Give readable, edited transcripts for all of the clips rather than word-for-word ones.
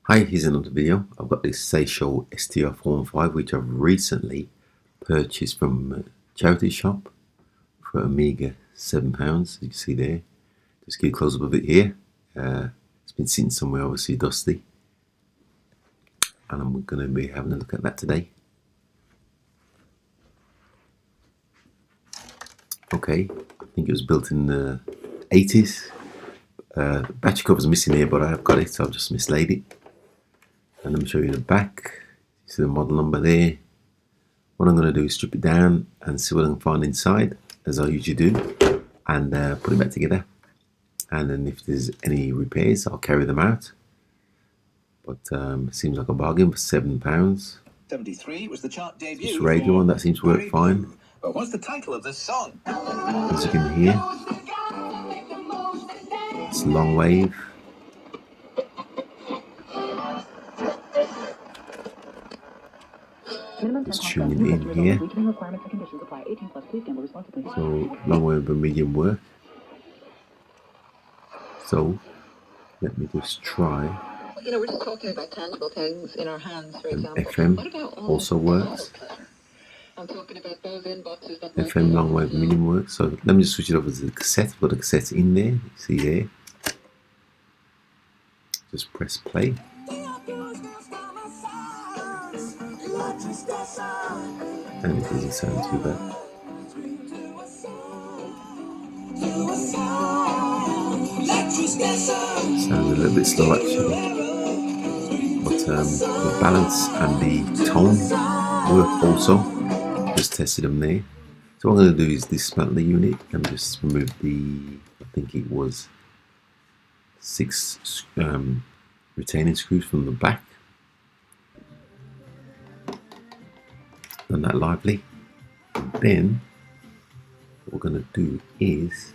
Hi, here's another video. I've got this Saisho STR415 which I've recently purchased from a charity shop for a meagre £7, as you can see there. Just get a close up of it here. It's been sitting somewhere obviously dusty, and I'm going to be having a look at that today. Okay, I think it was built in the 80s. The battery cover's missing here, but I have got it, so I've just mislaid it. And let me show you the back. You see the model number there. What I'm going to do is strip it down and see what I can find inside, as I usually do, and put it back together. And then if there's any repairs, I'll carry them out. But it seems like a bargain for £7. 73 was the chart debut. This radio one, that seems to work fine. But what's the title of this song? As you can hear, it's long wave. Just tuning in here. So long wave and medium work. So let me just try. You know, we're just talking about tangible things in our hands, for example. FM also works. I'm talking about those inboxes that FM long wave medium works. So let me just switch it over to the cassette. I've got the cassette in there. You see there. Just press play. And it doesn't sound too bad. Sounds a little bit slow actually. But the balance and the tone work also. Just tested them there. So what I'm going to do is dismantle the unit and just remove the, I think it was 6 retaining screws from the back. Done that lively. Then what we're going to do is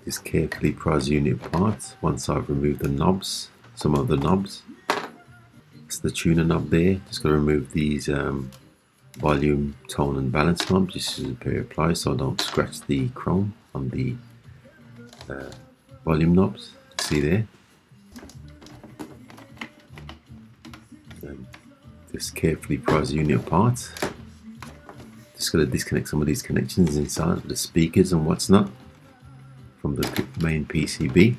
just carefully prise the unit apart once I've removed the knobs, some of the knobs. It's the tuner knob there. Just going to remove these volume, tone and balance knobs just as a pair of pliers so I don't scratch the chrome on the volume knobs. See there? Just carefully prise the unit apart. Just got to disconnect some of these connections inside the speakers and what's not from the main PCB.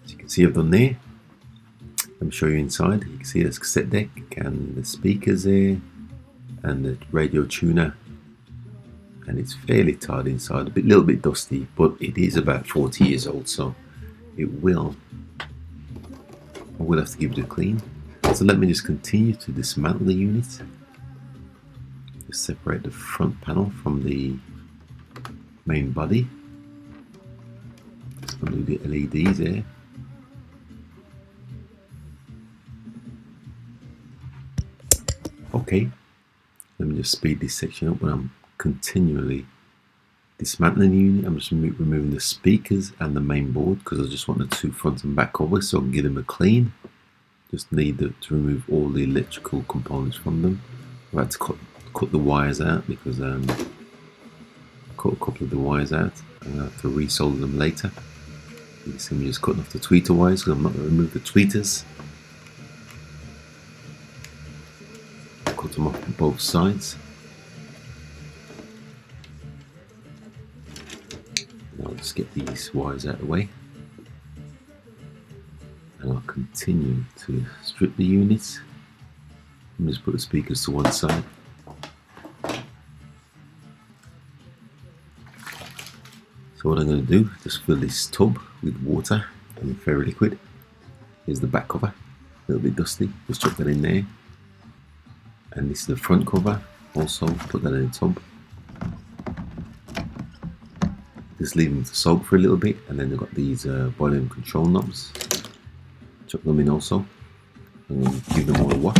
As you can see, I've done there. Let me show you inside. You can see there's cassette deck and the speakers there and the radio tuner, and it's fairly tight inside, a little bit dusty, but it is about 40 years old, so I will have to give it a clean. So let me just continue to dismantle the unit. Just separate the front panel from the main body. Just going to do the LEDs there. Okay, let me just speed this section up when I'm continually dismantling the unit. I'm just removing the speakers and the main board because I just want the 2 front and back covers so I can give them a clean. Just need to remove all the electrical components from them. I've had to cut the wires out because I cut a couple of the wires out and I have to resolder them later. You can see me just cutting off the tweeter wires because I'm not going to remove the tweeters. Cut them off on both sides. And I'll just get these wires out of the way. And I'll continue to strip the units. And just put the speakers to one side. So what I'm going to do, just fill this tub with water and ferroliquid. Here's the back cover, a little bit dusty, just chuck that in there. And this is the front cover, also put that in the tub. Just leave them to soak for a little bit, and then they've got these volume control knobs. Chuck them in also, and give them all a wash.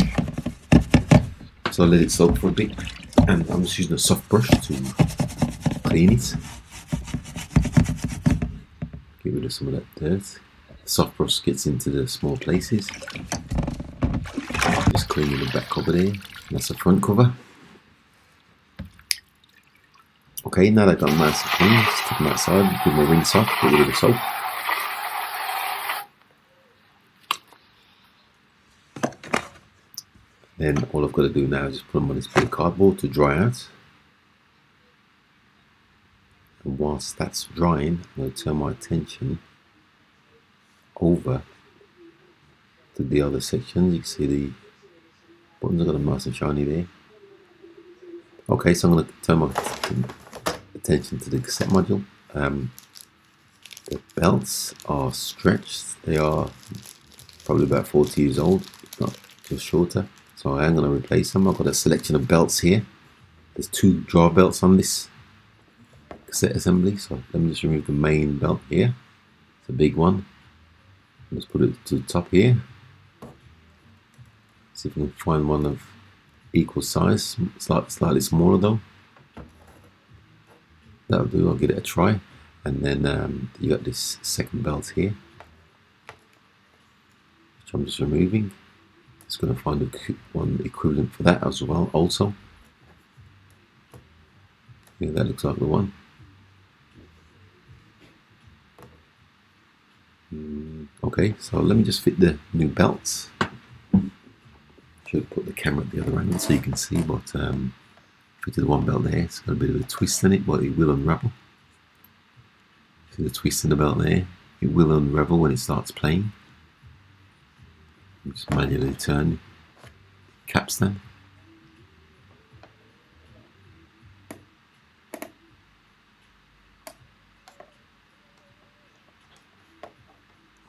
So I let it soak for a bit, and I'm just using a soft brush to clean it. Get rid of some of that dirt. The soft brush gets into the small places. Just cleaning the back cover there. And that's the front cover. Okay, now that I've got them nice and clean, just take them outside, give them a rinse off, get rid of the soap. Then all I've got to do now is just put them on this bit of cardboard to dry out. And whilst that's drying, I'm going to turn my attention over to the other sections. You can see the buttons are got them nice and shiny there. Okay, so I'm going to turn my attention to the cassette module. The belts are stretched. They are probably about 40 years old, if not just shorter. So I am going to replace them. I've got a selection of belts here. There's 2 drawer belts on this cassette assembly. So let me just remove the main belt here. It's a big one. Let's put it to the top here. See if we can find one of equal size, slightly smaller though. That'll do. I'll give it a try. And then you got this second belt here, which I'm just removing. Just going to find one equivalent for that as well. Also, yeah, that looks like the one. Okay, so let me just fit the new belts. Should put the camera at the other angle so you can see, but fitted one belt there. It's got a bit of a twist in it, but it will unravel. See the twist in the belt there? It will unravel when it starts playing. Just manually turn the capstan.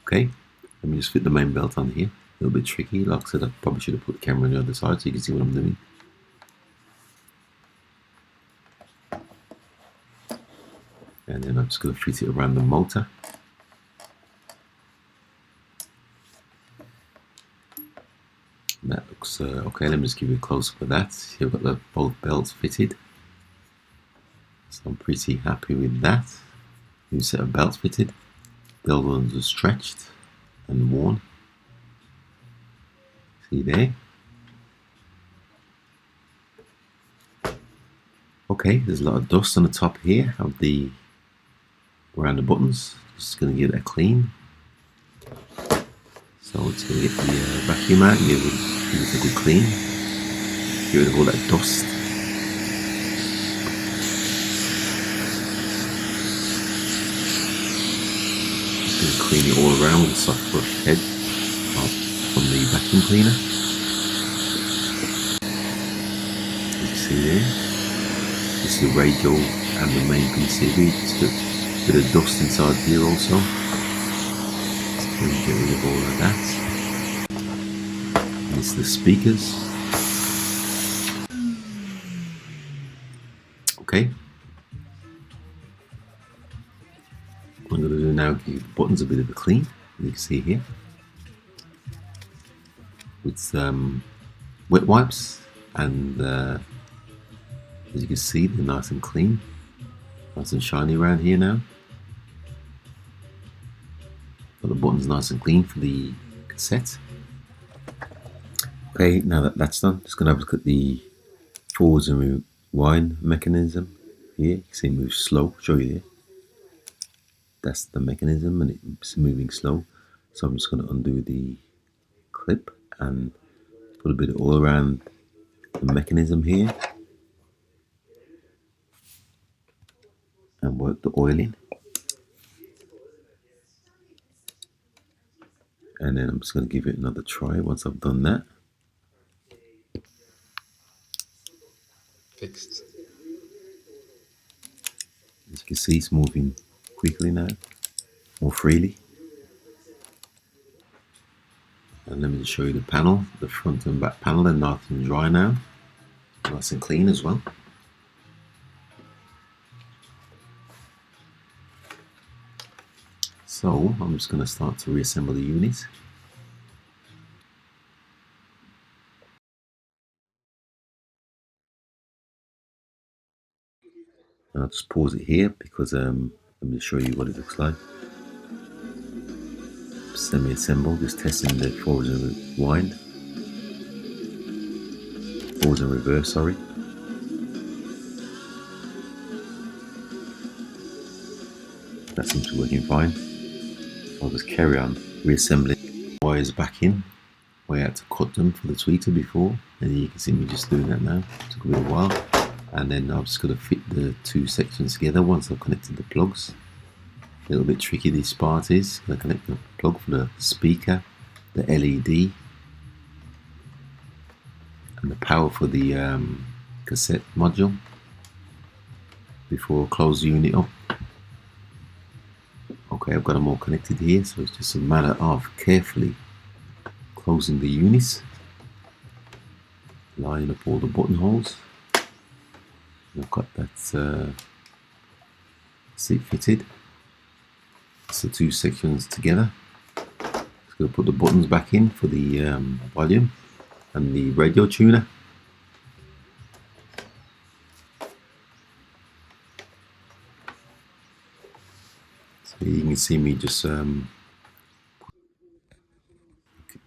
Okay, let me just fit the main belt on here. A little bit tricky. Like I said, I probably should have put the camera on the other side so you can see what I'm doing. And then I'm just going to fit it around the motor. That looks okay. Let me just give you a close up of that. See, I've got both belts fitted, so I'm pretty happy with that. New set of belts fitted. The old ones are stretched and worn. See there? Okay, there's a lot of dust on the top here of around the buttons. Just going to give it a clean. So it's going to get the vacuum out and give it a good clean. Get rid of all that dust. Just going to clean it all around with a soft brush head from the vacuum cleaner. As you see there, this is the radio and the main PCB. Just a bit of dust inside here also. Get rid of all of that. And it's the speakers. Okay. What I'm going to do now is give the buttons a bit of a clean. You can see here. With some wet wipes. And as you can see, they're nice and clean. Nice and shiny around here now. Got the buttons nice and clean for the cassette. Okay, now that that's done, just going to have a look at the forwards and rewind mechanism here. You can see it moves slow. Show you there. That's the mechanism, and it's moving slow. So I'm just going to undo the clip and put a bit of oil around the mechanism here and work the oil in. And then I'm just going to give it another try once I've done that. Fixed. As you can see, it's moving quickly now, more freely. And let me just show you the panel, the front and back panel. They're nice and dry now, nice and clean as well. So I'm just going to start to reassemble the unit. And I'll just pause it here because let me show you what it looks like. Semi-assembled, just testing the forwards and rewind. Forwards and reverse, sorry. That seems to be working fine. I'll just carry on reassembling wires back in I had to cut them for the tweeter before, and you can see me just doing that now. It took a little while, and then I'm just going to fit the two sections together once I've connected the plugs. A little bit tricky this part is. I connect the plug for the speaker, the LED, and the power for the cassette module before I close the unit up. Okay, I've got them all connected here, so it's just a matter of carefully closing the units, lining up all the buttonholes. I've got that seat fitted. It's the two sections together. Just going to put the buttons back in for the volume and the radio tuner. So you can see me just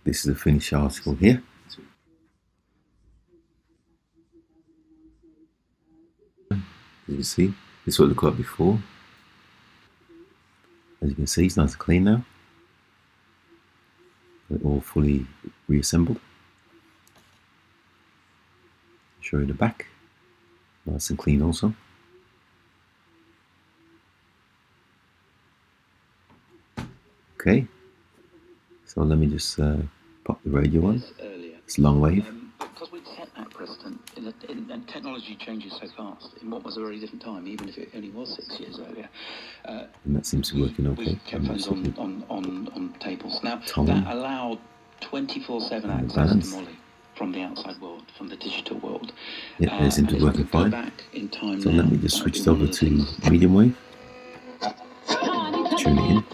this is a finished article here. As you can see, this is what it looked like before. As you can see, it's nice and clean now. They're all fully reassembled. Show you the back, nice and clean also. Okay, so let me just pop the radio on. It's long wave. Because we'd set that precedent, and technology changes so fast in what was a very different time, even if it only was 6 years earlier. And that seems to be working okay. We kept phones on tables. Now, that allowed 24/7 access to Molly from the outside world, from the digital world. Yeah, they seem to be working fine. So let me just switch it over to medium wave. Tune it in.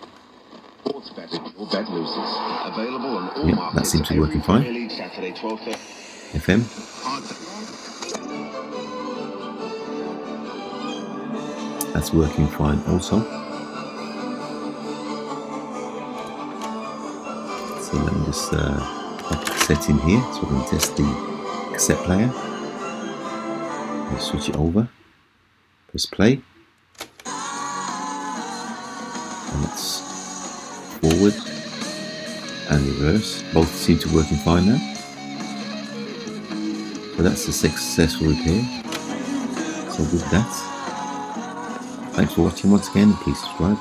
Yeah, that seems to be working fine. FM. That's working fine also. So let me just put the cassette in here so I can test the cassette player. I'll switch it over. Press play. And that's forward and reverse. Both seem to be working fine now. So that's a successful repair. So with that, thanks for watching once again. Please subscribe.